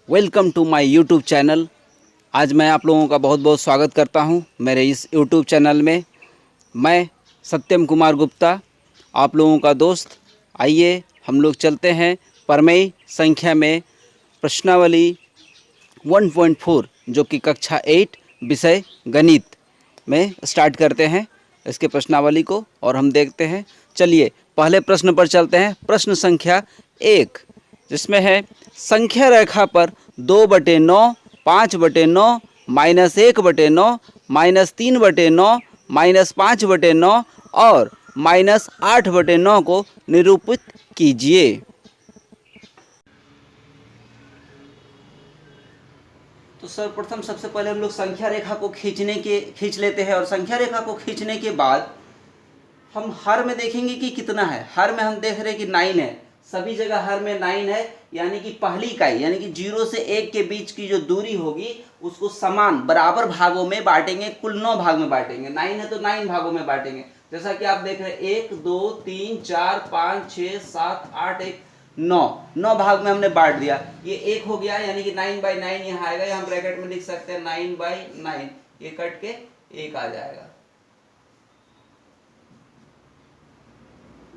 Welcome to my YouTube channel. आज मैं आप लोगों का बहुत बहुत स्वागत करता हूं मेरे इस यूट्यूब चैनल में। मैं सत्यम कुमार गुप्ता, आप लोगों का दोस्त। आइए हम लोग चलते हैं प्रमेय संख्या में प्रश्नावली 1.4 जो कि कक्षा 8 विषय गणित में स्टार्ट करते हैं इसके प्रश्नावली को और हम देखते हैं। चलिए पहले प्रश्न पर चलते हैं। प्रश्न संख्या 1 जिसमें है संख्या रेखा पर 2/9, 5/9, -1/9, -3/9, -5/9 और -8/9 को निरूपित कीजिए। तो सर्वप्रथम सबसे पहले हम लोग संख्या रेखा को खींच लेते हैं और संख्या रेखा को खींचने के बाद हम हर में देखेंगे कि कितना है। हर में हम देख रहे हैं कि 9 है, सभी जगह हर में 9 है, यानी कि पहली इकाई यानी कि 0 से 1 के बीच की जो दूरी होगी उसको समान बराबर भागों में बांटेंगे। कुल 9 भाग में बांटेंगे। 9 है तो 9 भागों में बांटेंगे। जैसा कि आप देख रहे हैं 1 2 3 4 5 6 7 8 1 9 भाग में हमने बांट दिया। ये 1 हो गया यानी कि 9/9 यहाँ आएगा। यहाँ ब्रैकेट में लिख सकते हैं 9/9, ये कट के 1 आ जाएगा।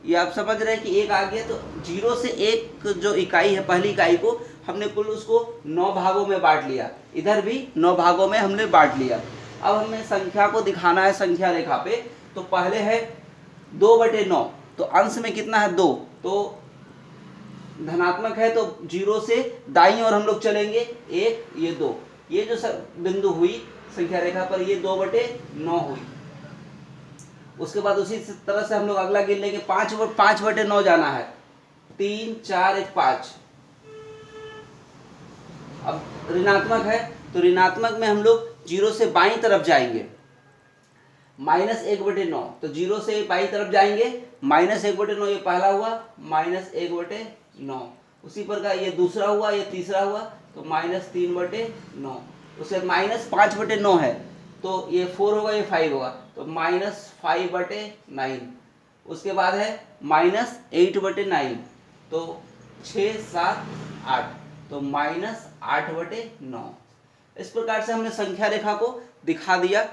ये आप समझ रहे हैं कि 1 आ गया। तो 0 से 1 जो इकाई है, पहली इकाई को हमने कुल उसको 9 भागों में बांट लिया। इधर भी 9 भागों में हमने बांट लिया। अब हमें संख्या को दिखाना है संख्या रेखा पे। तो पहले है 2/9, तो अंश में कितना है 2, तो धनात्मक है तो 0 से दाईं ओर हम लोग चलेंगे 1, ये 2, ये जो बिंदु हुई संख्या रेखा पर ये 2/9 हुई। उसके बाद उसी तरह से हम लोग अगला गिन लेंगे 5/9 जाना है। 3 4 1 5। अब ऋणात्मक है तो ऋणात्मक में हम लोग 0 से बाईं तरफ जाएंगे। -1/9, तो 0 से बाईं तरफ जाएंगे। -1/9 ये पहला हुआ, -1/9। उसी प्रकार ये दूसरा हुआ, ये तीसरा हुआ, तो -3/9। उसके -5/9 है तो ये 4 होगा, ये 5 होगा, तो -5/9। उसके बाद है -8/9, तो 6 7 8, तो -8/9। इस प्रकार से हमने संख्या रेखा को दिखा दिया।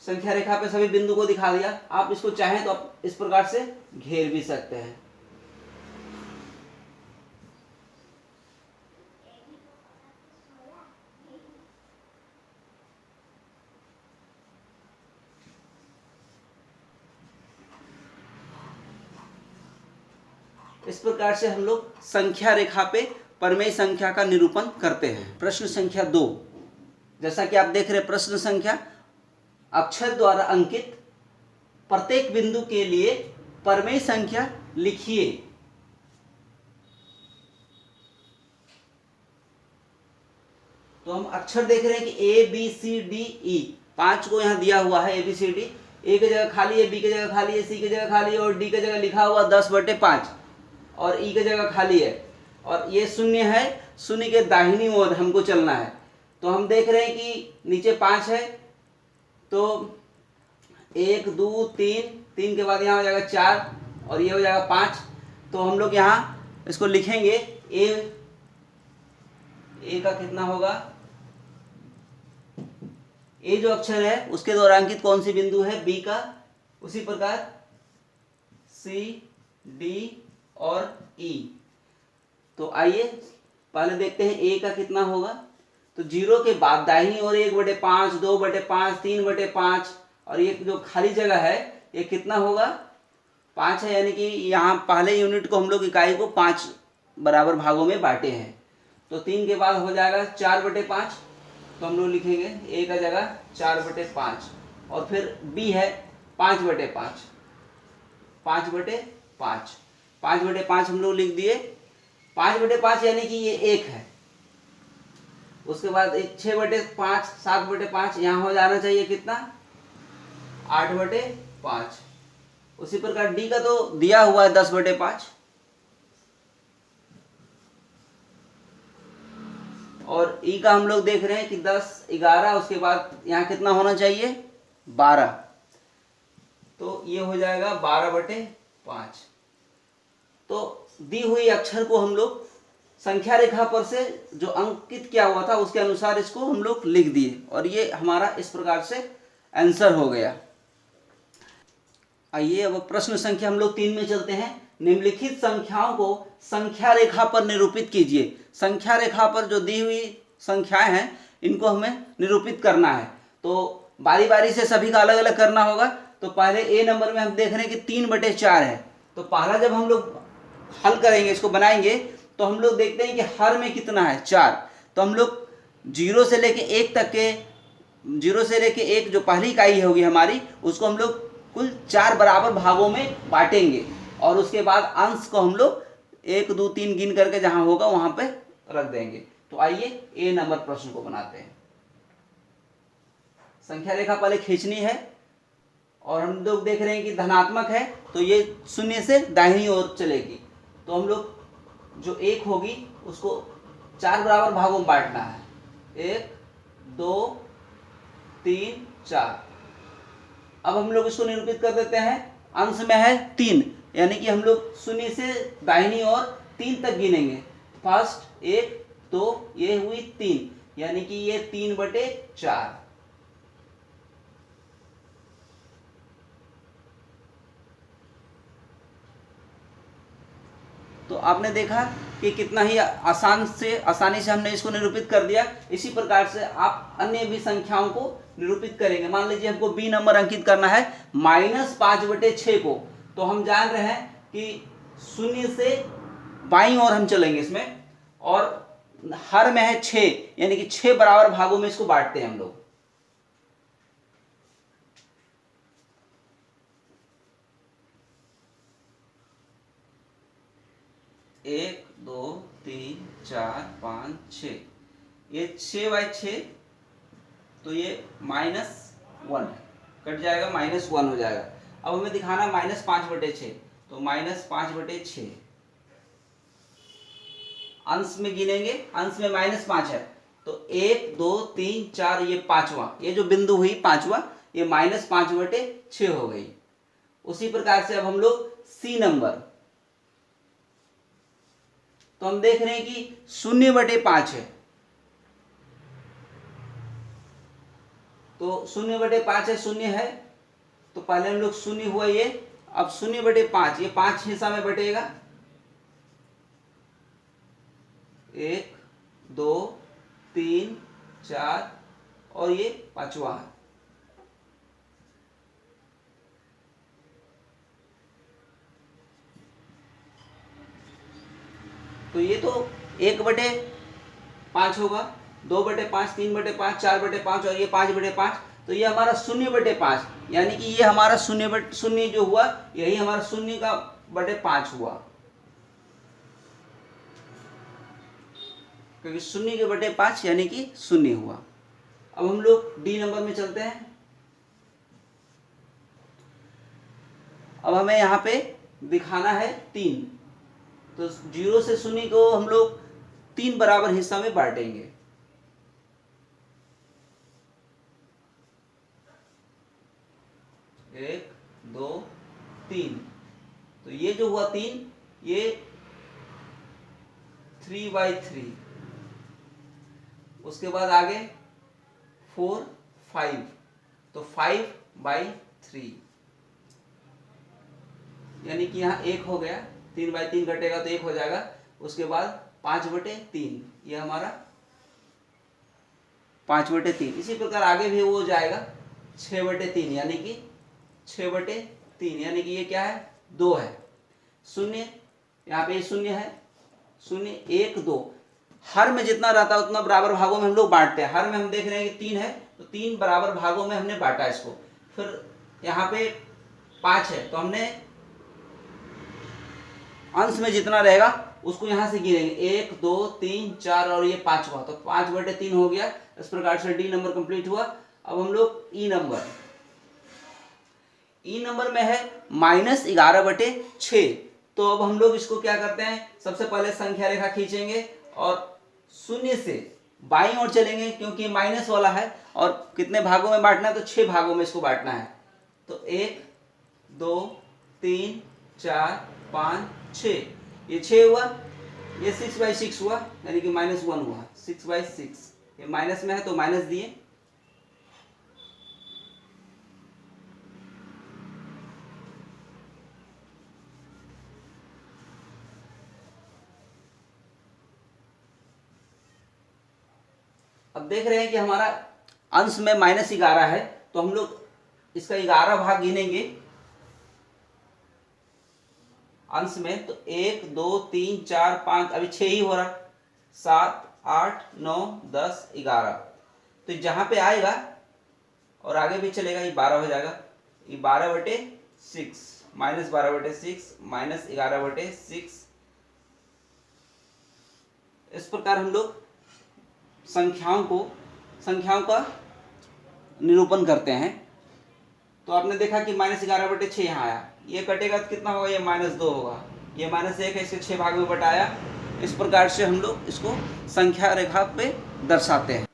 संख्या रेखा पे सभी बिंदु को दिखा दिया। आप इसको चाहें तो आप इस प्रकार से घेर भी सकते हैं। इस प्रकार से हम लोग संख्या रेखा पे प्रमेय संख्या का निरूपण करते हैं। प्रश्न संख्या 2, जैसा कि आप देख रहे हैं प्रश्न संख्या, अक्षर द्वारा अंकित प्रत्येक बिंदु के लिए प्रमेय संख्या लिखिए। तो हम अक्षर देख रहे हैं कि A B C D E, 5 को यहाँ दिया हुआ है। A B C D, A की जगह खाली है, B की जगह खाली है, C की जगह खाली है और D की जगह लिखा हुआ 10/5 और E की जगह खाली है और ये शून्य है। शून्य के दाहिनी ओर हमको चलना है। तो हम देख रहे हैं कि नीचे 5 है, तो 1 2 3, 3 के बाद यहाँ हो जाएगा 4 और ये हो जाएगा 5। तो हम लोग यहाँ इसको लिखेंगे। ए का कितना होगा, ए जो अक्षर है उसके द्वारा अंकित कौन सी बिंदु है, बी का। उसी प्रकार सी डी और ई। तो आइए पहले देखते हैं ए का कितना होगा। तो 0 के बाद दाहिनी ओर 1/5, 2/5, 3/5 और ये जो खाली जगह है ये कितना होगा, 5 है। यानी कि यहाँ पहले यूनिट को हम लोग इकाई को 5 बराबर भागों में बांटे हैं। तो 3 के बाद हो जाएगा 4/5, तो हम लोग लिखेंगे ए का जगह 4/5 और फिर बी है 5/5, 5/5, 5/5 हम लोग लिख दिए। 5/5 यानी कि ये 1 है। उसके बाद 6/5, 7/5, यहाँ हो जाना चाहिए कितना, 8/5। उसी प्रकार डी का तो दिया हुआ है 10/5 और ई का हम लोग देख रहे हैं कि 10 11। उसके बाद यहाँ कितना होना चाहिए, 12, तो ये हो जाएगा 12/5। तो दी हुई अक्षर को हम लोग संख्या रेखा पर से जो अंकित किया हुआ था उसके अनुसार इसको हम लोग लिख दिए और ये हमारा इस प्रकार से आंसर हो गया। आइए अब प्रश्न संख्या हम लोग 3 में चलते हैं। निम्नलिखित संख्याओं को संख्या रेखा पर निरूपित कीजिए। संख्या रेखा पर जो दी हुई संख्याएं हैं इनको हमें निरूपित करना है, तो बारी बारी से सभी का अलग अलग करना होगा। तो पहले ए नंबर में हम देख रहे हैं कि 3/4 है। तो पहला जब हम लोग हल करेंगे, इसको बनाएंगे, तो हम लोग देखते हैं कि हर में कितना है 4। तो हम लोग 0 से लेके 1 तक के, 0 से लेके 1 जो पहली इकाई होगी हमारी, उसको हम लोग कुल 4 बराबर भागों में बांटेंगे और उसके बाद अंश को हम लोग 1 2 3 गिन करके जहां होगा वहां पे रख देंगे। तो आइए ए नंबर प्रश्न को बनाते हैं। संख्या रेखा पहले खींचनी है और हम लोग देख रहे हैं कि धनात्मक है, तो ये 0 से दाहिनी ओर चलेगी। तो हम लोग जो 1 होगी उसको 4 बराबर भागों में बांटना है, 1 2 3 4। अब हम लोग इसको निरूपित कर देते हैं। अंश में है 3, यानी कि हम लोग 0 से दाहिनी ओर 3 तक गिनेंगे। फर्स्ट 1 2, ये हुई 3, यानी कि ये 3/4। तो आपने देखा कि कितना ही आसानी से हमने इसको निरूपित कर दिया। इसी प्रकार से आप अन्य भी संख्याओं को निरूपित करेंगे। मान लीजिए हमको बी नंबर अंकित करना है -5/6 को, तो हम जान रहे हैं कि 0 से बाईं ओर हम चलेंगे इसमें और हर में है 6, यानी कि 6 बराबर भागों में इसको बांटते हैं हम लोग। 1 2 3 4 5 6, ये 6/6, तो ये -1 कट जाएगा, -1 हो जाएगा। अब हमें दिखाना -5/6, तो -5/6 अंश में गिनेंगे। अंश में -5 है, तो 1 2 3 4, ये पांचवा, ये जो बिंदु हुई पांचवा, ये -5/6 हो गई। उसी प्रकार से अब हम लोग सी नंबर, तो हम देख रहे हैं कि 0/5 है, तो 0/5 है, 0 है, तो पहले हम लोग 0 हुआ ये। अब 0/5, ये 5 हिस्सा में बटेगा, 1 2 3 4 और ये पांचवा है। तो ये तो 1/5 होगा, 2/5, 3/5, 4/5 और ये 5/5। तो ये हमारा 0/5, यानी कि ये हमारा 0 जो हुआ, यही हमारा 0/5 हुआ, क्योंकि 0/5 यानी कि 0 हुआ। अब हम लोग डी नंबर में चलते हैं। अब हमें यहाँ पे दिखाना है 3, तो 0 से 0 को हम लोग 3 बराबर हिस्सा में बांटेंगे। 1 2 3, तो ये जो हुआ 3, ये 3/3। उसके बाद आगे 4 5, तो 5/3, यानी कि यहाँ 1 हो गया, 3/3 घटेगा तो 1 हो जाएगा। उसके बाद 5/3, ये हमारा 5/3। इसी प्रकार आगे भी वो हो जाएगा 6/3, यानी कि 6/3, यानी कि ये क्या है, 2 है। 0, यहाँ पे 0 है, 0 1 2, हर में जितना रहता है उतना बराबर भागों में हम लोग बांटते हैं। हर में हम देख रहे हैं कि 3 है, तो 3 बराबर भागों में हमने बांटा इसको। फिर यहाँ पे 5 है, तो हमने अंश में जितना रहेगा उसको यहां से गिनेंगे, 1 2 3 4 और ये पांचवा, तो 5/3 हो गया। इस प्रकार से डी नंबर कंप्लीट हुआ। अब हम लोग ई नंबर में है -11/6। तो अब हम लोग इसको क्या करते हैं, सबसे पहले संख्या रेखा खींचेंगे और 0 से बाईं ओर चलेंगे, क्योंकि माइनस वाला है और कितने भागों में बांटना है, तो 6 भागों में इसको बांटना है। तो 1 2 3 4 5 6, ये 6 हुआ। ये 6/6 हुआ, यानी कि -1 हुआ। 6/6 ये माइनस में है तो माइनस दिए। अब देख रहे हैं कि हमारा अंश में -11 है, तो हम लोग इसका 11 भाग गिनेंगे अंश में। तो 1 2 3 4 5, अभी 6 ही हो रहा, 7 8 9 10 11। तो जहां पे आएगा और आगे भी चलेगा, ये 12 हो जाएगा। ये 12/6 -12/6 -11/6। इस प्रकार हम लोग संख्याओं का निरूपण करते हैं। तो आपने देखा कि -11/6 यहाँ आया, ये कटेगा तो कितना होगा, ये -2 होगा, ये -1 है, इसे 6 भाग में बटाया। इस प्रकार से हम लोग इसको संख्या रेखा पे दर्शाते हैं।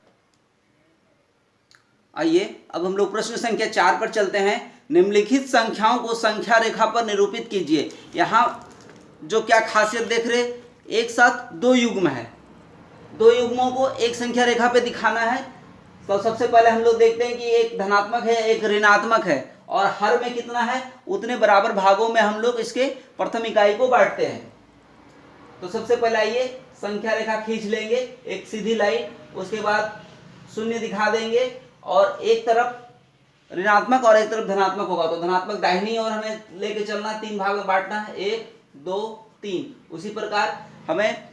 आइए अब हम लोग प्रश्न संख्या 4 पर चलते हैं। निम्नलिखित संख्याओं को संख्या रेखा पर निरूपित कीजिए। यहाँ जो क्या खासियत देख रहे, एक साथ 2 युग्म है, 2 युग्मों को एक संख्या रेखा पे दिखाना है। तो सबसे पहले हम लोग देखते हैं कि एक धनात्मक है, एक ऋणात्मक है, और हर में कितना है, उतने बराबर भागों में हम लोग इसके प्रथम इकाई को बांटते हैं। तो सबसे पहले आइए संख्या रेखा खींच लेंगे, एक सीधी लाइन, उसके बाद शून्य दिखा देंगे, और एक तरफ ऋणात्मक और एक तरफ धनात्मक होगा। तो धनात्मक दाहिनी ओर हमें लेके चलना, 3 भाग में बांटना है, 1 2 3। उसी प्रकार हमें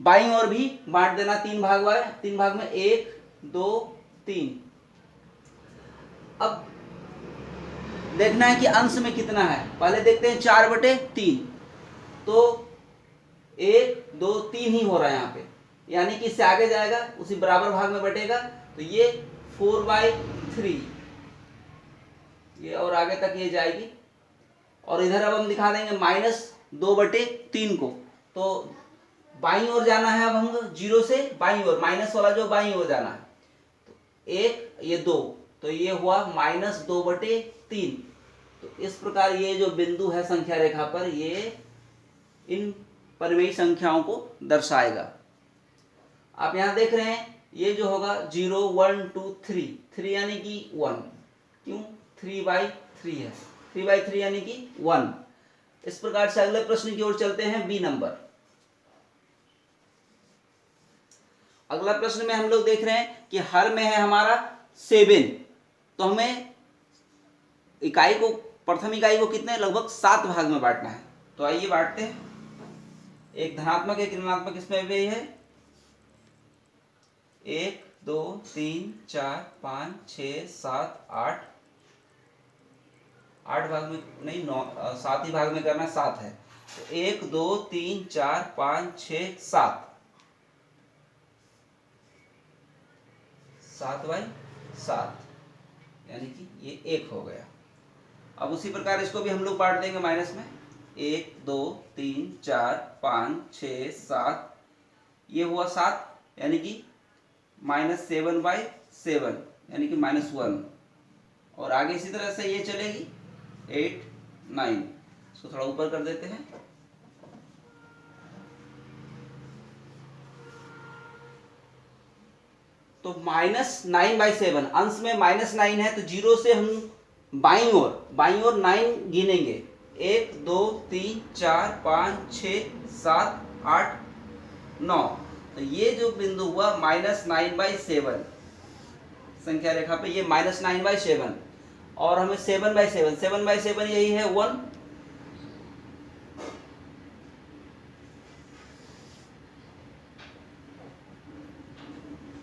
बाईं ओर भी बांट देना, 3 भाग में 1 2 3। अब देखना है कि अंश में कितना है। पहले देखते हैं 4/3, तो 1 2 3 ही हो रहा है यहाँ पे, यानी कि इससे आगे जाएगा उसी बराबर भाग में बटेगा, तो ये 4/3, ये और आगे तक ये जाएगी। और इधर अब हम दिखा देंगे -2/3 को। तो बाईं ओर जाना है, अब हम 0 से बाईं ओर, माइनस वाला जो बाईं ओर जाना है। तो 1 ये 2, तो ये हुआ -2/3। तो इस प्रकार ये जो बिंदु है संख्या रेखा पर, ये इन परिमेय संख्याओं को दर्शाएगा। आप यहां देख रहे हैं ये जो होगा 0 1 2 3, 3 यानी कि 1, क्यों 3/3 है, 3/3 यानी कि 1। इस प्रकार से अगले प्रश्न की ओर चलते हैं, बी नंबर। अगला प्रश्न में हम लोग देख रहे हैं कि हर में है हमारा 7, तो हमें इकाई को, प्रथम इकाई को कितने, लगभग 7 भाग में बांटना है। तो आइए बांटते हैं, एक धनात्मक एक ऋणात्मक इसमें भी है। 1 2 3 4 5 6 7 8, 8 भाग में नहीं, 9 7 ही भाग में करना, 7 है। तो 1 2 3 4 5 6 7, 7/7, यानी कि ये 1 हो गया। अब उसी प्रकार इसको भी हम लोग बांट देंगे माइनस में, 1 2 3 4 5 6 7, ये हुआ 7, यानी कि -7/7, यानी कि -1। और आगे इसी तरह से ये चलेगी, 8 9, इसको थोड़ा ऊपर कर देते हैं। तो -9/7, अंश में -9 है, तो 0 से हम बाईं ओर 9 गिनेंगे, 1 2 3 4 5 6 7 8 9। तो ये जो बिंदु हुआ -9/7 संख्या रेखा पे, ये -9/7, और हमें 7/7 यही है 1।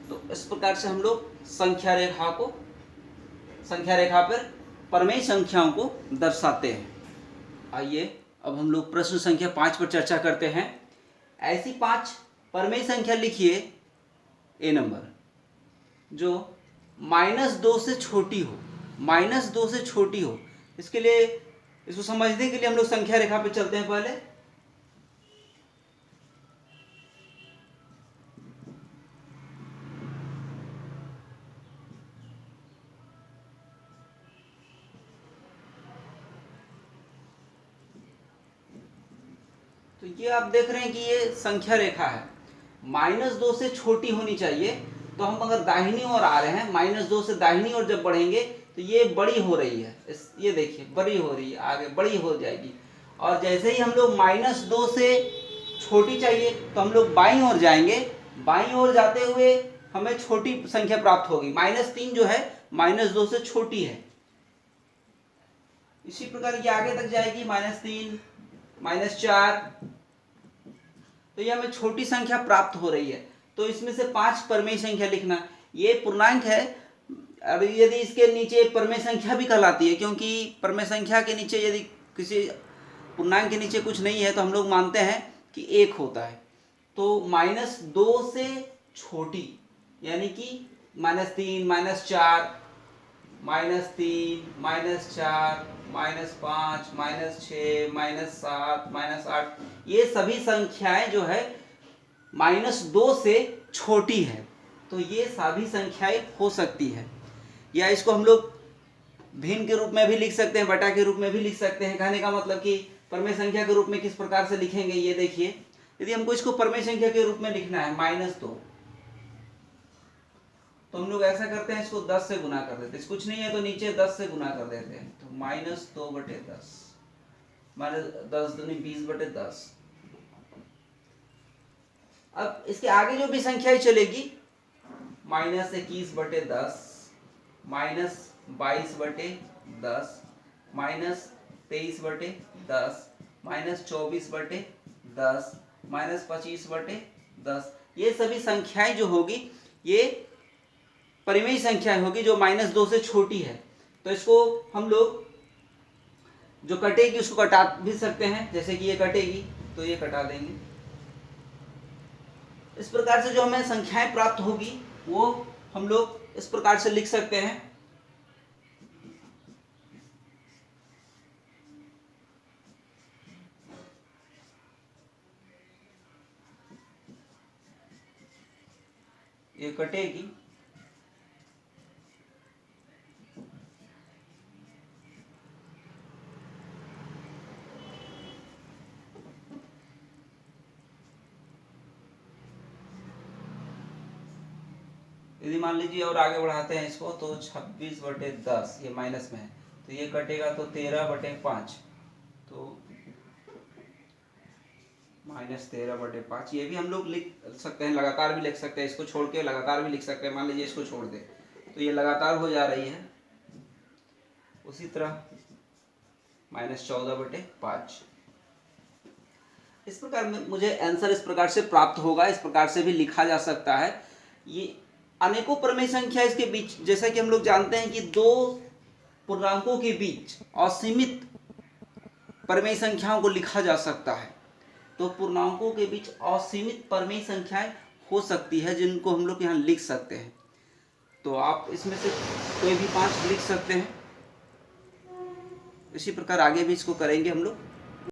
तो इस प्रकार से हम लोग संख्या रेखा पर परमेय संख्याओं को दर्शाते हैं। आइए अब हम लोग प्रश्न संख्या 5 पर चर्चा करते हैं। ऐसी 5 परमेय संख्या लिखिए, ए नंबर, जो -2 से छोटी हो, -2 से छोटी हो। इसके लिए, इसको समझने के लिए हम लोग संख्या रेखा पे चलते हैं पहले। तो तो ये आप देख रहे हैं कि ये संख्या रेखा है, -2 से छोटी होनी चाहिए। तो हम अगर दाहिनी ओर आ रहे हैं, -2 से दाहिनी ओर जब बढ़ेंगे तो ये बड़ी हो रही है, ये देखिए बड़ी हो रही है, आगे बड़ी हो जाएगी। और जैसे ही हम लोग -2 से छोटी चाहिए तो हम लोग बाईं ओर जाएंगे, बाईं ओर जाते हुए हमें छोटी संख्या प्राप्त होगी। -3 जो है -2 से छोटी है। इसी प्रकार ये आगे तक जाएगी, -3, -4, तो ये हमें छोटी संख्या प्राप्त हो रही है। तो इसमें से 5 परमेय संख्या लिखना, ये पूर्णांक है। अब यदि इसके नीचे परमेय संख्या भी कहलाती है, क्योंकि परमेय संख्या के नीचे यदि किसी पूर्णांक के नीचे कुछ नहीं है तो हम लोग मानते हैं कि 1 होता है। तो -2 से छोटी यानी कि -3, -4, -3, -4, -5, -6, -7, -8, ये सभी संख्याएं जो है -2 से छोटी है। तो ये सभी संख्याएं हो सकती है, या इसको हम लोग भिन्न के रूप में भी लिख सकते हैं, बटा के रूप में भी लिख सकते हैं। कहने का मतलब कि परमेय संख्या के रूप में किस प्रकार से लिखेंगे, ये देखिए। यदि हमको इसको परमेय संख्या के रूप में लिखना है -2, तो हम लोग ऐसा करते हैं, इसको 10 से गुना कर देते हैं। कुछ नहीं है तो नीचे 10 से गुना कर देते हैं, तो -2/10, -10 दूनी 20/10। अब इसके आगे जो भी संख्याएं चलेगी, -21/10, -22/10, -23/10, -24/10, -25/10, ये सभी संख्याएं जो होगी ये परिमेय संख्याएं होगी जो -2 से छोटी है। तो इसको हम लोग जो कटेगी उसको कटा भी सकते हैं, जैसे कि ये कटेगी तो ये कटा देंगे। इस प्रकार से जो हमें संख्याएं प्राप्त होगी वो हम लोग इस प्रकार से लिख सकते हैं। ये कटेगी, यदि मान लीजिए और आगे बढ़ाते हैं इसको, तो 26/10, ये माइनस में है तो ये कटेगा, तो 13/5, तो -13/5। ये भी हम लोग लिख सकते हैं, लगातार भी लिख सकते हैं, इसको छोड़ के लगातार भी लिख सकते हैं। मान लीजिए इसको छोड़ दे तो ये लगातार हो जा रही है। उसी तरह -14/5। इस प्रकार मुझे आंसर इस प्रकार से प्राप्त होगा, इस प्रकार से भी लिखा जा सकता है। ये अनेकों परमेय संख्या इसके बीच, जैसा कि हम लोग जानते हैं कि दो पूर्णांकों के बीच असीमित परमेय संख्याओं को लिखा जा सकता है। तो पूर्णांकों के बीच असीमित परमेय संख्याएं हो सकती है जिनको हम लोग यहाँ लिख सकते हैं। तो आप इसमें से कोई भी 5 लिख सकते हैं। इसी प्रकार आगे भी इसको करेंगे हम लोग।